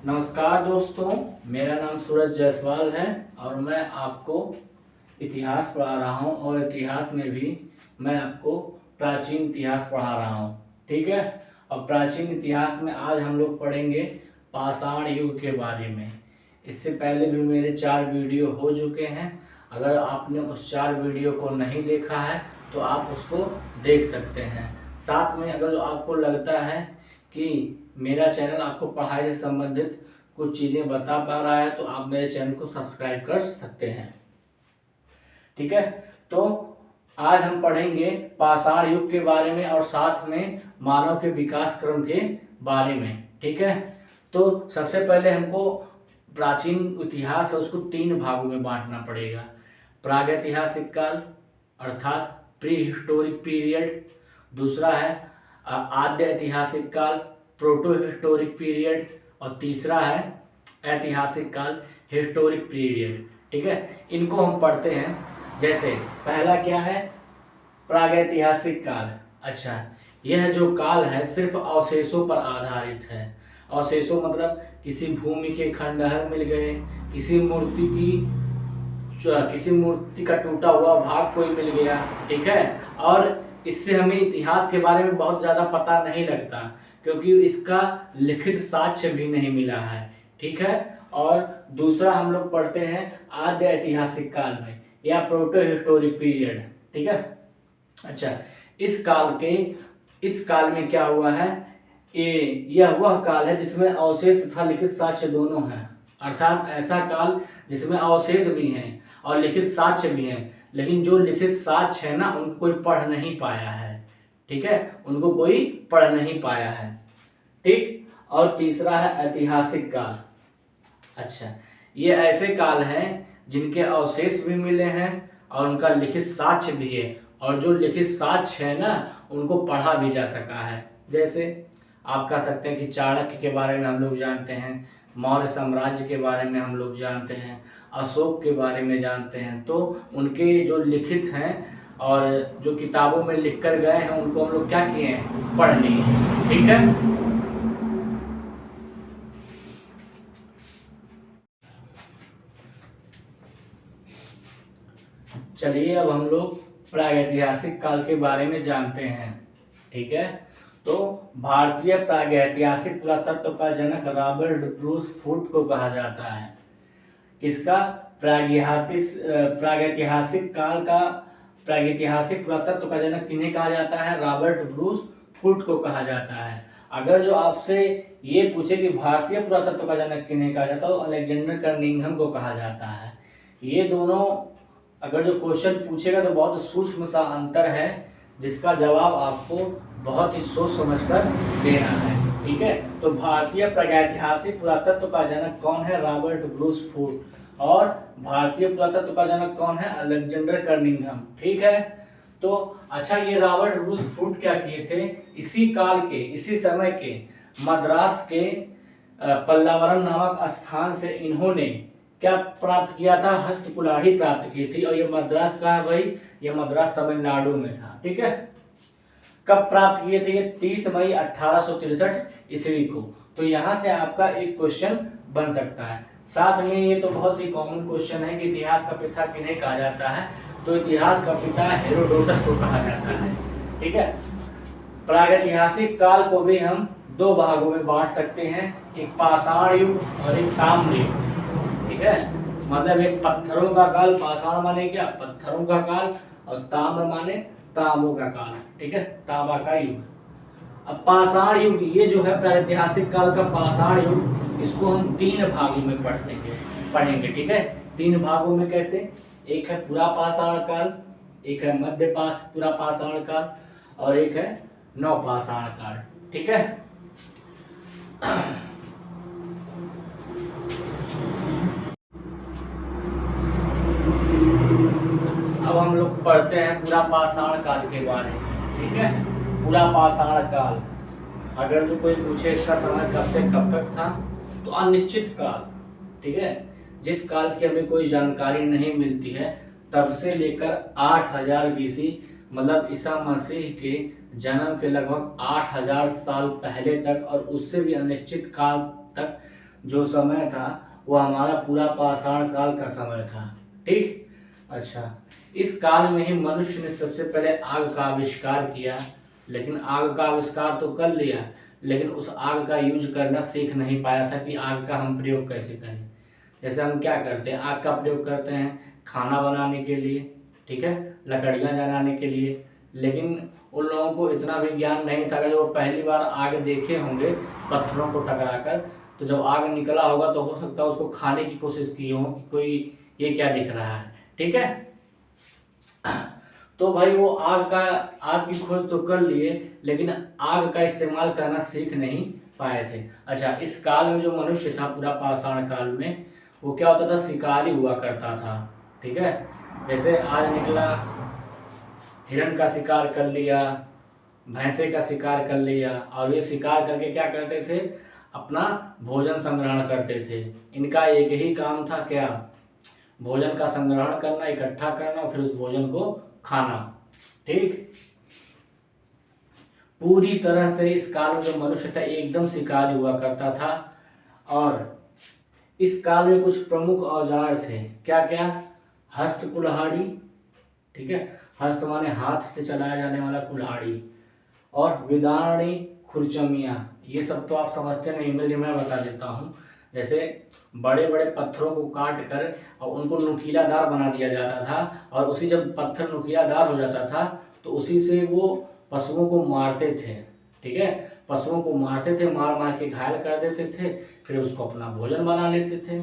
नमस्कार दोस्तों, मेरा नाम सूरज जायसवाल है और मैं आपको इतिहास पढ़ा रहा हूँ और इतिहास में भी मैं आपको प्राचीन इतिहास पढ़ा रहा हूँ। ठीक है। और प्राचीन इतिहास में आज हम लोग पढ़ेंगे पाषाण युग के बारे में। इससे पहले भी मेरे 4 वीडियो हो चुके हैं। अगर आपने उस 4 वीडियो को नहीं देखा है तो आप उसको देख सकते हैं। साथ में अगर आपको लगता है कि मेरा चैनल आपको पढ़ाई से संबंधित कुछ चीज़ें बता पा रहा है तो आप मेरे चैनल को सब्सक्राइब कर सकते हैं। ठीक है। तो आज हम पढ़ेंगे पाषाण युग के बारे में और साथ में मानव के विकास क्रम के बारे में। ठीक है। तो सबसे पहले हमको प्राचीन इतिहास है उसको 3 भागों में बांटना पड़ेगा। प्रागैतिहासिक काल अर्थात प्री हिस्टोरिक पीरियड, दूसरा है आद्य ऐतिहासिक काल प्रोटो हिस्टोरिक पीरियड, और तीसरा है ऐतिहासिक काल हिस्टोरिक पीरियड। ठीक है। इनको हम पढ़ते हैं। जैसे पहला क्या है, प्रागैतिहासिक काल। अच्छा, यह जो काल है सिर्फ अवशेषों पर आधारित है। अवशेषों मतलब किसी भूमि के खंडहर मिल गए, किसी मूर्ति का टूटा हुआ भाग कोई मिल गया। ठीक है। और इससे हमें इतिहास के बारे में बहुत ज़्यादा पता नहीं लगता क्योंकि इसका लिखित साक्ष्य भी नहीं मिला है। ठीक है। और दूसरा हम लोग पढ़ते हैं आद्य ऐतिहासिक काल में या प्रोटो हिस्टोरिक पीरियड। ठीक है। अच्छा, इस काल में क्या हुआ है, यह वह काल है जिसमें अवशेष तथा लिखित साक्ष्य दोनों हैं। अर्थात ऐसा काल जिसमें अवशेष भी हैं और लिखित साक्ष्य भी हैं, लेकिन जो लिखित साक्ष्य है ना उनको कोई पढ़ नहीं पाया है। ठीक है, उनको कोई पढ़ नहीं पाया है। ठीक। और तीसरा है ऐतिहासिक काल। अच्छा, ये ऐसे काल हैं जिनके अवशेष भी मिले हैं और उनका लिखित साक्ष्य भी है, और जो लिखित साक्ष्य है ना उनको पढ़ा भी जा सका है। जैसे आप कह सकते हैं कि चाणक्य के बारे में हम लोग जानते हैं, मौर्य साम्राज्य के बारे में हम लोग जानते हैं, अशोक के बारे में जानते हैं। तो उनके जो लिखित हैं और जो किताबों में लिख कर गए हैं उनको हम लोग क्या किए हैं, पढ़ लिए। ठीक है। चलिए अब हम लोग प्रागैतिहासिक काल के बारे में जानते हैं। ठीक है। तो भारतीय प्रागैतिहासिक पुरातत्व का जनक रॉबर्ट ब्रूस फूट को कहा जाता है। किसका, प्रागैतिहासिक काल का प्रागैतिहासिक पुरातत्व का जनक किन्हें कहा जाता है, रॉबर्ट ब्रूस फूट को कहा जाता है। अगर जो आपसे ये पूछे कि भारतीय पुरातत्व का जनक किन्हें कहा जाता है तो अलेक्जेंडर कर्निंघम को कहा जाता है। ये दोनों अगर जो क्वेश्चन पूछेगा तो बहुत सूक्ष्म सा अंतर है जिसका जवाब आपको बहुत ही सोच समझकर देना है। ठीक है। तो भारतीय प्रागैतिहासिक पुरातत्व का जनक कौन है, रॉबर्ट ब्रूस फूट, और भारतीय पुरातत्व का जनक कौन है, अलेक्जेंडर कर्निंघम। ठीक है। तो अच्छा, ये रॉबर्ट ब्रूस फूट क्या किए थे, इसी काल के इसी समय के मद्रास के पल्लावरम नामक स्थान से इन्होंने क्या प्राप्त किया था, हस्त कुल्हाड़ी प्राप्त की थी। और ये मद्रास कहाँ है भाई, ये मद्रास तमिलनाडु में था। ठीक है। कब प्राप्त किए थे, ये 30 मई 1863 ईस्वी को। तो यहाँ से आपका एक क्वेश्चन बन सकता है। साथ में ये तो बहुत ही कॉमन क्वेश्चन है कि इतिहास का पिता किन्हें कहा जाता है, तो इतिहास का पिता हेरोडोटस को कहा जाता है। ठीक है। प्रागैतिहासिक काल को भी हम 2 भागों में बांट सकते हैं, एक पाषाण युग और एक ताम्र युग। ठीक है। मतलब एक पत्थरों का काल, पाषाण माने क्या, पत्थरों का काल, और ताम्र माने तांबों का काल। ठीक है, तांबा का युग। अब पाषाण युग, ये जो है प्रागैतिहासिक काल का पाषाण युग, इसको हम 3 भागों में पढ़ेंगे। ठीक है। 3 भागों में कैसे, एक है पूरा पाषाण काल, एक है पूरा पाषाण काल, और एक है नवपाषाण काल। ठीक है। अब हम लोग पढ़ते हैं पूरा पाषाण काल के बारे में। ठीक है। पूरा पाषाण काल, अगर जो कोई पूछे इसका समय कब से कब तक था, तो अनिश्चित काल। ठीक है। जिस काल की हमें कोई जानकारी नहीं मिलती है तब से लेकर 8000 BC मतलब ईसा मसीह के जन्म के लगभग 8000 साल पहले तक, और उससे भी अनिश्चित काल तक जो समय था वो हमारा पूरा पाषाण काल का समय था। ठीक। अच्छा, इस काल में ही मनुष्य ने सबसे पहले आग का आविष्कार किया, लेकिन आग का आविष्कार तो कर लिया, लेकिन उस आग का यूज करना सीख नहीं पाया था कि आग का हम प्रयोग कैसे करें। जैसे हम क्या करते हैं, आग का प्रयोग करते हैं खाना बनाने के लिए, ठीक है, लकड़ियाँ जलाने के लिए, लेकिन उन लोगों को इतना भी ज्ञान नहीं था। अगर वो पहली बार आग देखे होंगे पत्थरों को टकराकर, तो जब आग निकला होगा तो हो सकता है उसको खाने की कोशिश की हो कि कोई ये क्या दिख रहा है। ठीक है, तो भाई वो आग की खोज तो कर लिए, लेकिन आग का इस्तेमाल करना सीख नहीं पाए थे। अच्छा, इस काल में जो मनुष्य था पूरा पाषाण काल में, वो क्या होता था, शिकारी हुआ करता था। ठीक है, जैसे आज निकला, हिरण का शिकार कर लिया, भैंसे का शिकार कर लिया, और ये शिकार करके क्या करते थे, अपना भोजन संग्रहण करते थे। इनका एक ही काम था, क्या, भोजन का संग्रहण करना, इकट्ठा करना, फिर उस भोजन को खाना। ठीक, पूरी तरह से इस काल में जो मनुष्य था एकदम शिकारी हुआ करता था। और इस काल में कुछ प्रमुख औजार थे, क्या क्या, हस्त कुल्हाड़ी, ठीक है, हस्त माने हाथ से चलाया जाने वाला कुल्हाड़ी, और विदारणी खुरचमिया, ये सब तो आप समझते नहीं, मैं बता देता हूँ। जैसे बड़े बड़े पत्थरों को काट कर और उनको नुकीलादार बना दिया जाता था, और उसी जब पत्थर नुकीलादार हो जाता था तो उसी से वो पशुओं को मारते थे। ठीक है, पशुओं को मारते थे, मार मार के घायल कर देते थे, फिर उसको अपना भोजन बना लेते थे।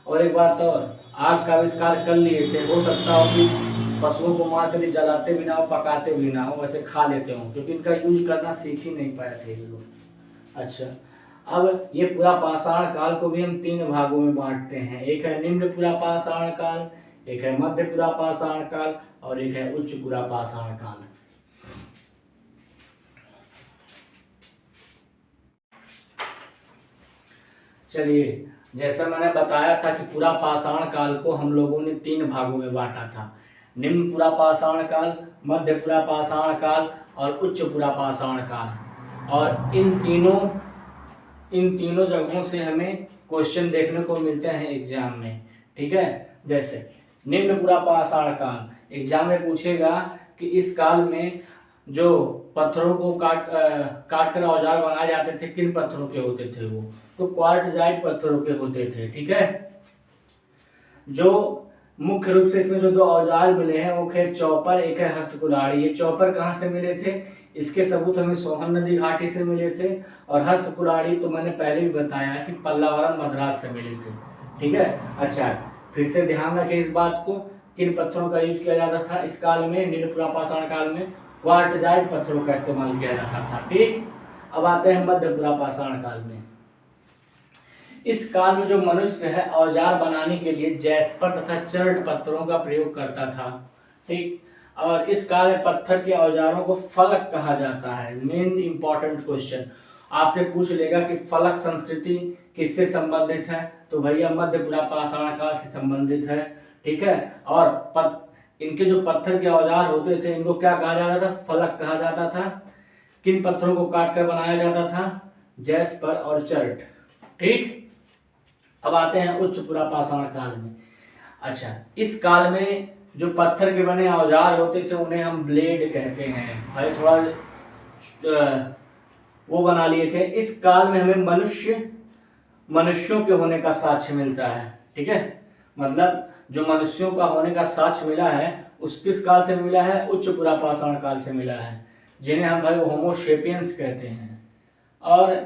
और एक बात और, आग का आविष्कार कर लिए थे, हो सकता हो कि पशुओं को मार कर जलाते भी ना हो, पकाते भी ना हो, वैसे खा लेते हो, क्योंकि इनका यूज करना सीख ही नहीं पाए थे ये लोग। अच्छा, अब ये पूरा पाषाण काल को भी हम 3 भागों में बांटते हैं। एक है निम्न पूरा पाषाण काल, एक है मध्य पूरा पाषाण काल, और एक है उच्च पूरा पाषाण काल। चलिए, जैसा मैंने बताया था कि पूरा पाषाण काल को हम लोगों ने 3 भागों में बांटा था, निम्न पूरा पाषाण काल, मध्य पूरा पाषाण काल, और उच्च पूरा पाषाण काल। और इन तीनों जगहों से हमें क्वेश्चन देखने को मिलते हैं एग्जाम में। ठीक है, जैसे निम्न पूरा पाषाण काल, एग्जाम में पूछेगा कि इस काल में जो पत्थरों को काट कर औजार बनाए जाते थे, किन पत्थरों के होते थे वो, तो क्वार्टजाइट पत्थरों के होते थे। ठीक है, जो मुख्य रूप से इसमें जो 2 औजार मिले हैं वो है चॉपर, एक है हस्त कुल्हाड़ी। ये चॉपर कहाँ से मिले थे, इसके सबूत हमें सोहन नदी घाटी से मिले थे, और हस्त कुल्हाड़ी तो मैंने पहले भी बताया कि पल्लावरम मद्रास से मिले थे। ठीक है, अच्छा, फिर से ध्यान रखें इस बात को, किन पत्थरों का यूज किया जाता था इस काल में, निम्न पूरा पाषाण काल में क्वार्टजाइट पत्थरों का इस्तेमाल किया जाता था। ठीक, अब आते हैं मध्य पूरा पाषाण काल में। इस काल में जो मनुष्य है औजार बनाने के लिए जैस्पर तथा चर्ट पत्थरों का प्रयोग करता था। ठीक, और इस काल में पत्थर के औजारों को फलक कहा जाता है। मेन इंपॉर्टेंट क्वेश्चन आपसे पूछ लेगा कि फलक संस्कृति किससे संबंधित है, तो भैया मध्य पूरा पाषाण काल से संबंधित है। ठीक है, और इनके जो पत्थर के औजार होते थे इनको क्या कहा जाता था, फलक कहा जाता था। किन पत्थरों को काट कर बनाया जाता था, जैस्पर और चर्ट। ठीक, अब आते हैं उच्च पूरा पाषाण काल में। अच्छा, इस काल में जो पत्थर के बने औजार होते थे उन्हें हम ब्लेड कहते हैं। भाई थोड़ा वो बना लिए थे। इस काल में हमें मनुष्यों के होने का साक्ष्य मिलता है। ठीक है, मतलब जो मनुष्यों का होने का साक्ष्य मिला है उस किस काल से मिला है, उच्च पूरा पाषाण काल से मिला है, जिन्हें हम भाई होमो सेपियंस कहते हैं। और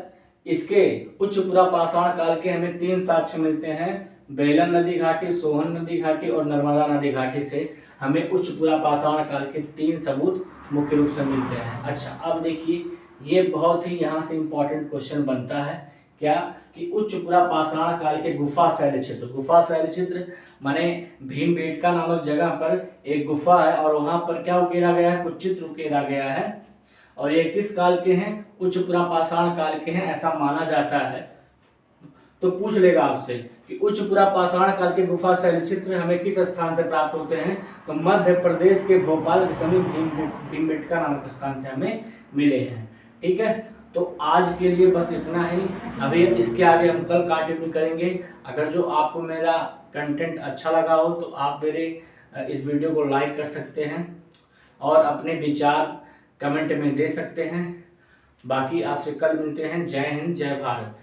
इसके उच्च पूरा पाषाण काल के हमें 3 साक्ष्य मिलते हैं, बेलन नदी घाटी, सोहन नदी घाटी और नर्मदा नदी घाटी से हमें उच्च पूरा पाषाण काल के 3 सबूत मुख्य रूप से मिलते हैं। अच्छा, अब देखिए, ये बहुत ही यहाँ से इंपॉर्टेंट क्वेश्चन बनता है, क्या कि उच्च पूरा पाषाण काल के गुफा शैल चित्र माने भीमबेटका नामक जगह पर एक गुफा है, और वहां पर क्या उकेरा गया है, कुछ चित्र उकेरा गया है, और ये किस काल के हैं, उच्च पूरा पाषाण काल के हैं, ऐसा माना जाता है। तो पूछ लेगा आपसे कि उच्च पूरा पाषाण काल के गुफा शैल चित्र हमें किस स्थान से प्राप्त होते हैं, तो मध्य प्रदेश के भोपाल के समीप भीमबेटका नामक स्थान से हमें मिले हैं। ठीक है, तो आज के लिए बस इतना ही। अभी इसके आगे हम कल कंटिन्यू करेंगे। अगर जो आपको मेरा कंटेंट अच्छा लगा हो तो आप मेरे इस वीडियो को लाइक कर सकते हैं और अपने विचार कमेंट में दे सकते हैं। बाकी आपसे कल मिलते हैं। जय हिंद, जय भारत।